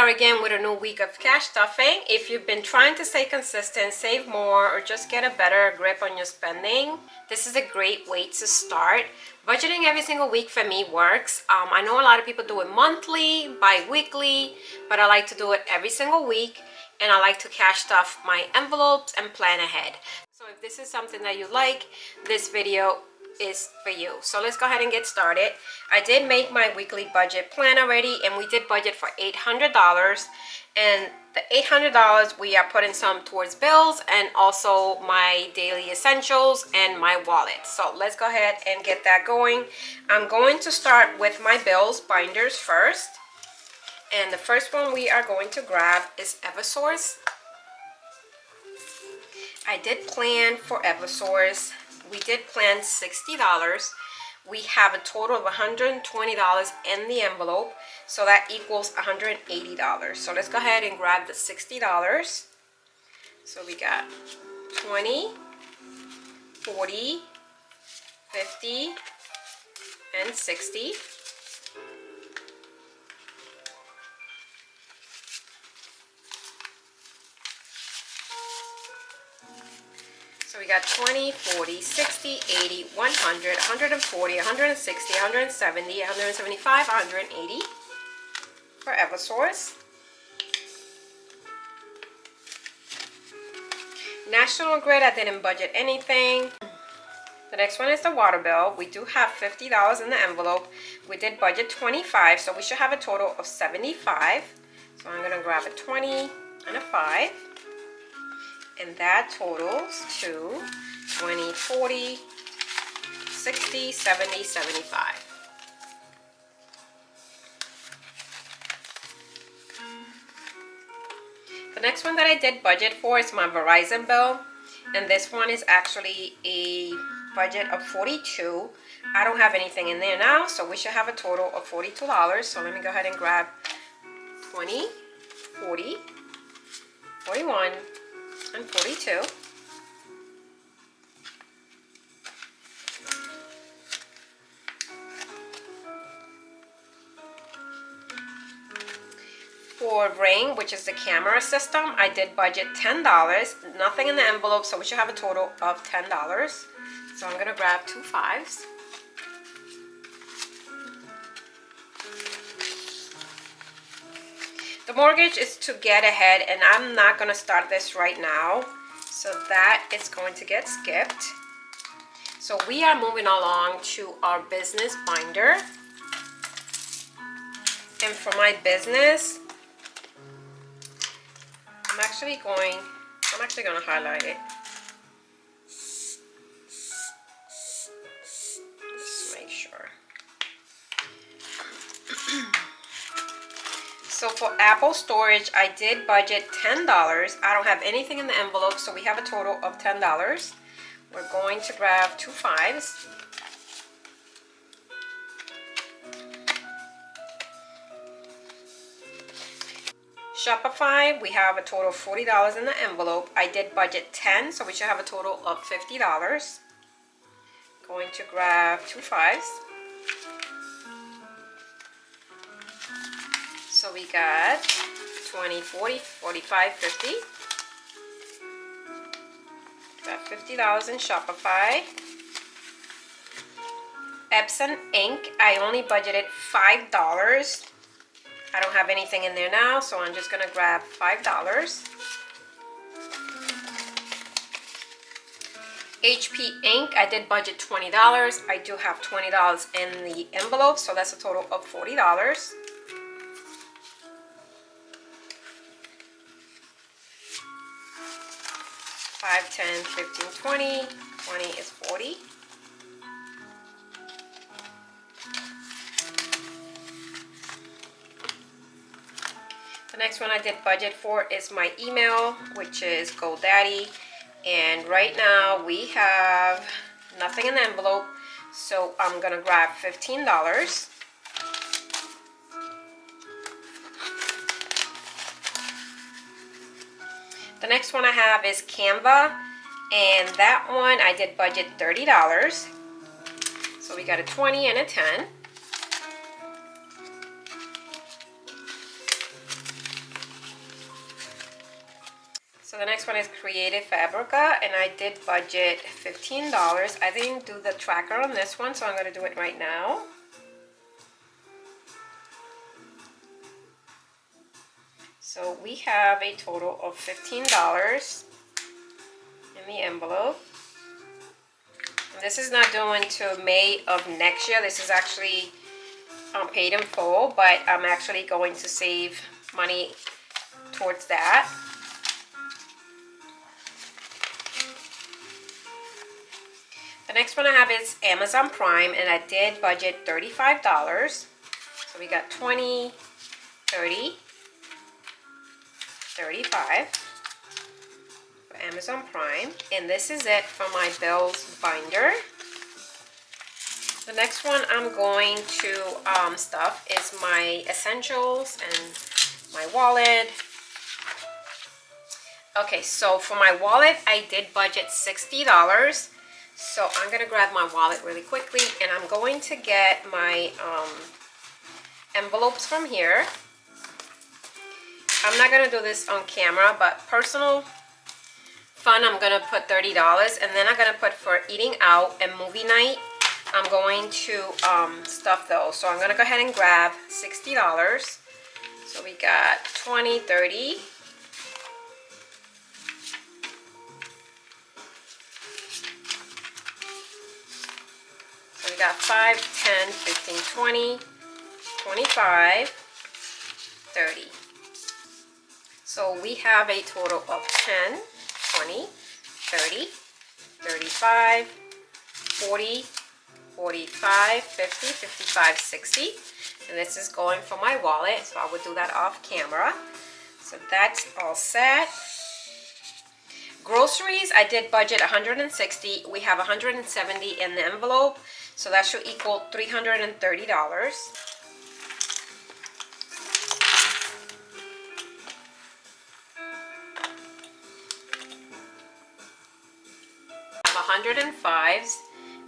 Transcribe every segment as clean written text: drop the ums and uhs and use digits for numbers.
again with a new week of cash stuffing. If you've been trying to stay consistent, save more, or just get a better grip on your spending, this is a great way to start. Budgeting every single week for me works. I know a lot of people do it monthly, bi-weekly, but I like to do it every single week, and I like to cash stuff my envelopes and plan ahead. So if this is something that you like, this video is for you. So let's go ahead and get started. I did make my weekly budget plan already, and we did budget for $800, and the $800 we are putting some towards bills and also my daily essentials and my wallet. So let's go ahead and get that going. I'm going to start with my bills binders first, and the first one we are going to grab is Eversource. I did plan for Eversource. We did plan $60. We have a total of $120 in the envelope, so that equals $180. So let's go ahead and grab the $60. So we got 20, 40, 50, and 60. So we got 20, 40, 60, 80, 100, 140, 160, 170, 175, 180 for Eversource. National Grid, I didn't budget anything. The next one is the water bill. We do have $50 in the envelope. We did budget 25, so we should have a total of 75. So I'm gonna grab a 20 and a 5. And that totals to 20, 40, 60, 70, 75. The next one that I did budget for is my Verizon bill. And this one is actually a budget of $42. I don't have anything in there now, so we should have a total of $42. So let me go ahead and grab 20, 40, 41, and 42. For Ring, which is the camera system, I did budget $10. Nothing in the envelope, so we should have a total of $10. So I'm gonna grab 2 5s. The mortgage is to get ahead, and I'm not going to start this right now, so that is going to get skipped. So we are moving along to our business binder. And for my business, I'm actually going to highlight it. Let's make sure. So for Apple storage, I did budget $10. I don't have anything in the envelope, so we have a total of $10. We're going to grab 2 5s. Shopify, we have a total of $40 in the envelope. I did budget $10, so we should have a total of $50. Going to grab 2 5s. So we got 20, 40, 45, 50. Got $50 in Shopify. Epson ink, I only budgeted $5. I don't have anything in there now, so I'm just gonna grab $5. HP ink, I did budget $20. I do have $20 in the envelope, so that's a total of $40. 5, 10, 15, 20. 20 is 40. The next one I did budget for is my email, which is GoDaddy. And right now we have nothing in the envelope, so I'm gonna grab $15. The next one I have is Canva, and that one I did budget $30. So we got a 20 and a 10. the next one is Creative Fabrica, and I did budget $15. I didn't do the tracker on this one, so I'm going to do it right now. So we have a total of $15 in the envelope. And this is not due until May of next year. This is actually paid in full, but I'm actually going to save money towards that. The next one I have is Amazon Prime, and I did budget $35. So we got 20, 30, 35 for Amazon Prime, and this is it for my bills binder. The next one I'm going to stuff is my essentials and my wallet. Okay, so for my wallet I did budget $60. So I'm gonna grab my wallet really quickly, and I'm going to get my envelopes from here. I'm not gonna do this on camera, but personal fun I'm gonna put $30, and then I'm gonna put for eating out and movie night, I'm going to stuff those. So I'm gonna go ahead and grab $60. So we got 20, 30. So we got 5, 10, 15, 20, 25, 30. So we have a total of 10, 20, 30, 35, 40, 45, 50, 55, 60. And this is going for my wallet, so I would do that off camera. So that's all set. Groceries, I did budget $160. We have $170 in the envelope, so that should equal $330. $105s,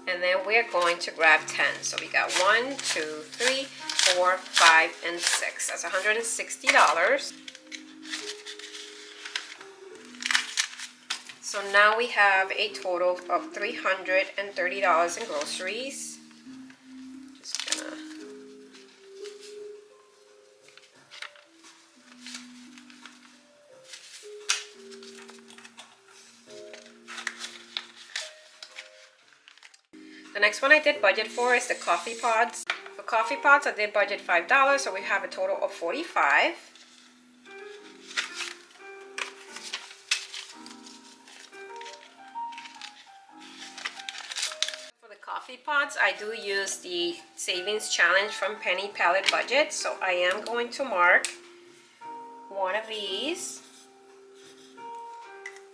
and then we're going to grab 10. So we got 1, 2, 3, 4, 5, and 6. That's $160. So now we have a total of $330 in groceries. Just gonna The next one I did budget for is the coffee pods. For coffee pods, I did budget $5, so we have a total of $45. For the coffee pods, I do use the savings challenge from Penny Palette Budget, so I am going to mark one of these,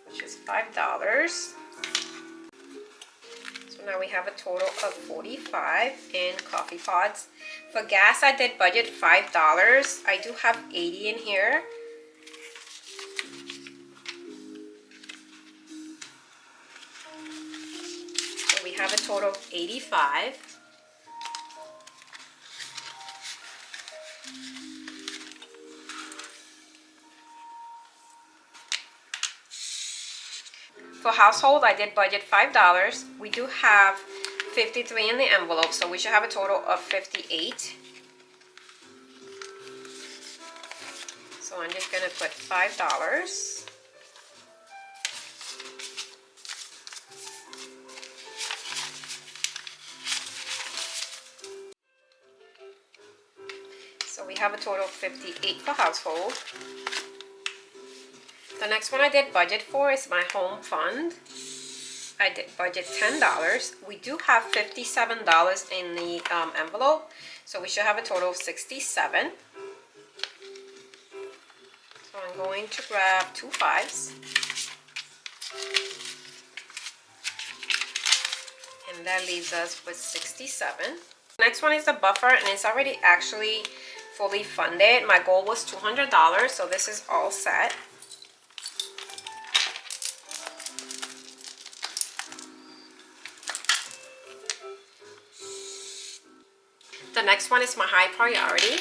which is $5. Now we have a total of $45 in coffee pods. For gas, I did budget $5. I do have 80 in here. So we have a total of 85. For household, I did budget $5. We do have 53 in the envelope, so we should have a total of 58. So I'm just going to put $5. So we have a total of 58 for household. The next one I did budget for is my home fund. I did budget $10. We do have $57 in the envelope, so we should have a total of $67. So I'm going to grab 2 5s. And that leaves us with 67. Next one is the buffer, and it's already actually fully funded. My goal was $200, so this is all set. The next one is my high priority.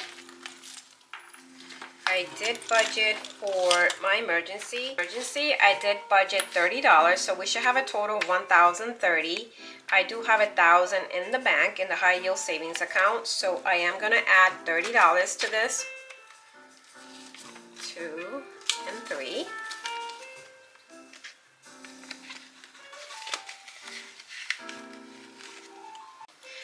I I did budget for my emergency. I did budget $30, so we should have a total of $1,030. I do have $1,000 in the bank in the high yield savings account, so I am gonna add $30 to this. 2 and 3.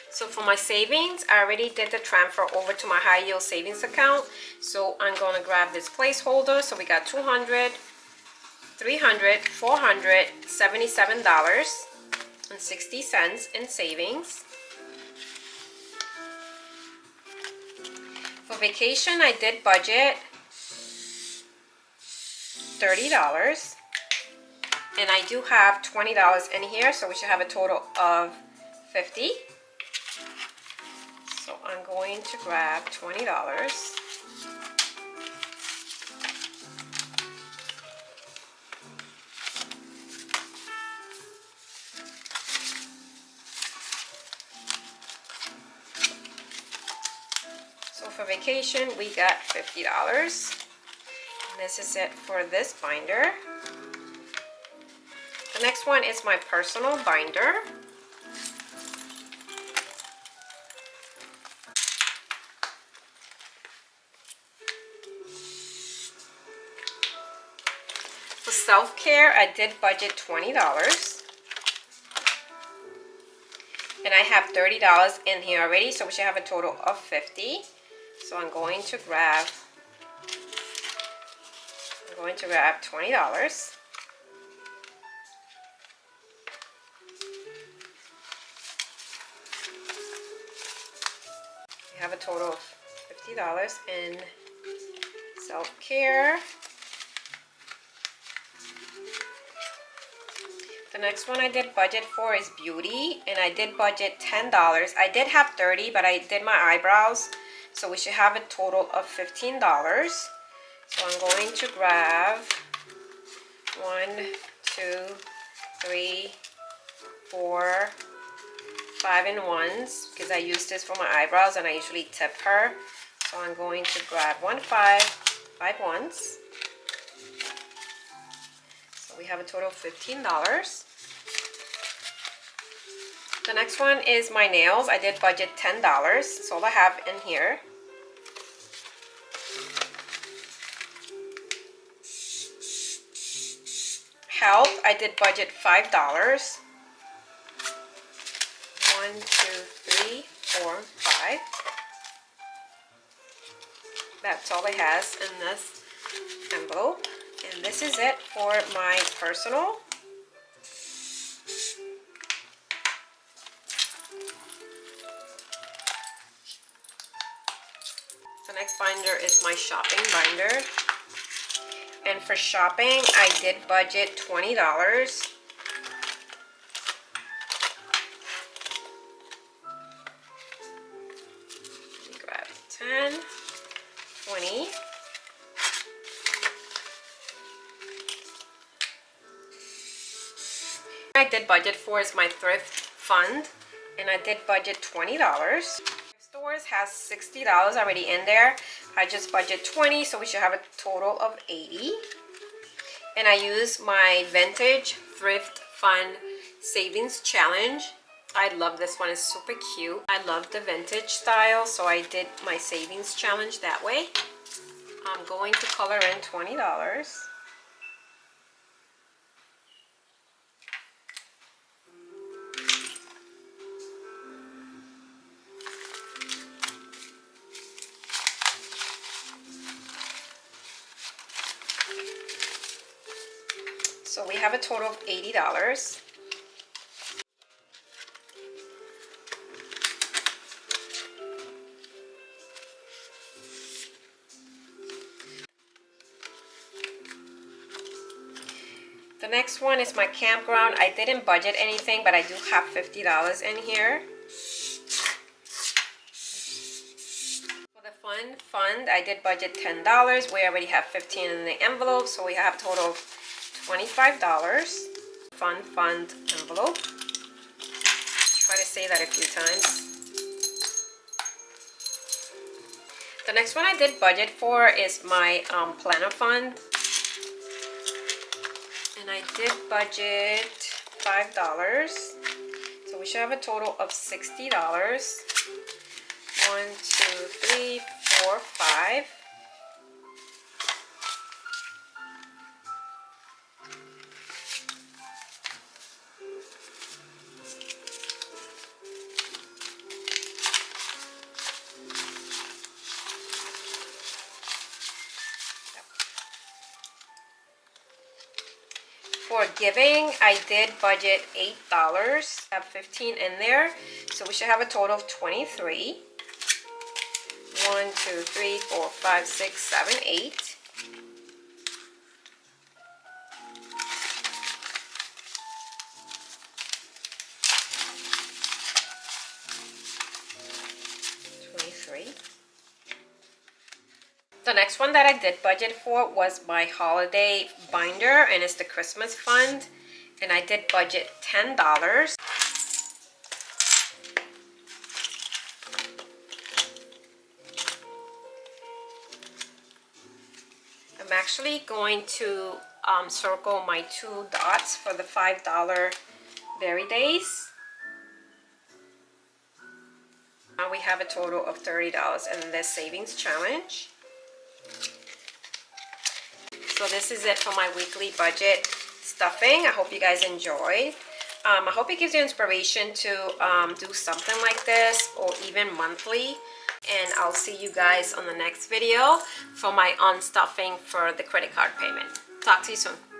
So for my savings, I already did the transfer over to my high yield savings account. So I'm going to grab this placeholder. So we got $200, $300, $477.60 in savings. For vacation, I did budget $30. And I do have $20 in here, so we should have a total of $50. So I'm going to grab $20. So for vacation, we got $50. And this is it for this binder. The next one is my personal binder. For self-care, I did budget $20. And I have $30 in here already, so we should have a total of $50. So I'm going to grab $20. We have a total of $50 in self-care. The next one I did budget for is beauty, and I did budget $10. I did have $30, but I did my eyebrows, so we should have a total of $15. So I'm going to grab 1, 2, 3, 4, 5 in ones, because I use this for my eyebrows and I usually tip her. So I'm going to grab 5 ones. So we have a total of $15. The next one is my nails. I did budget $10. That's all I have in here. Health, I did budget $5. 1, 2, 3, 4, 5. That's all it has in this envelope. And this is it for my personal. The next binder is my shopping binder. And for shopping, I did budget $20. Let me grab 10, 20. I did budget for is my thrift fund, and I did budget $20. Stores has $60 already in there. I just budget 20, so we should have a total of 80. And I use my vintage thrift fund savings challenge. I love this one, it's super cute. I love the vintage style, so I did my savings challenge that way. I'm going to color in $20. So we have a total of $80. The next one is my campground. I didn't budget anything, but I do have $50 in here. For the fund, I did budget $10. We already have 15 in the envelope, so we have a total of $25. Fund envelope. Try to say that a few times. The next one I did budget for is my planner fund. And I did budget $5. So we should have a total of $60. 1, 2, 3, 4, 5. For giving, I did budget $8. I have 15 in there, so we should have a total of 23. 1, 2, 3, 4, 5, 6, 7, 8. The next one that I did budget for was my holiday binder, and it's the Christmas fund, and I did budget $10. I'm actually going to circle my 2 dots for the $5 berry days. Now we have a total of $30 in this savings challenge. So this is it for my weekly budget stuffing. I hope you guys enjoyed. I hope it gives you inspiration to do something like this, or even monthly. And I'll see you guys on the next video for my unstuffing for the credit card payment. Talk to you soon.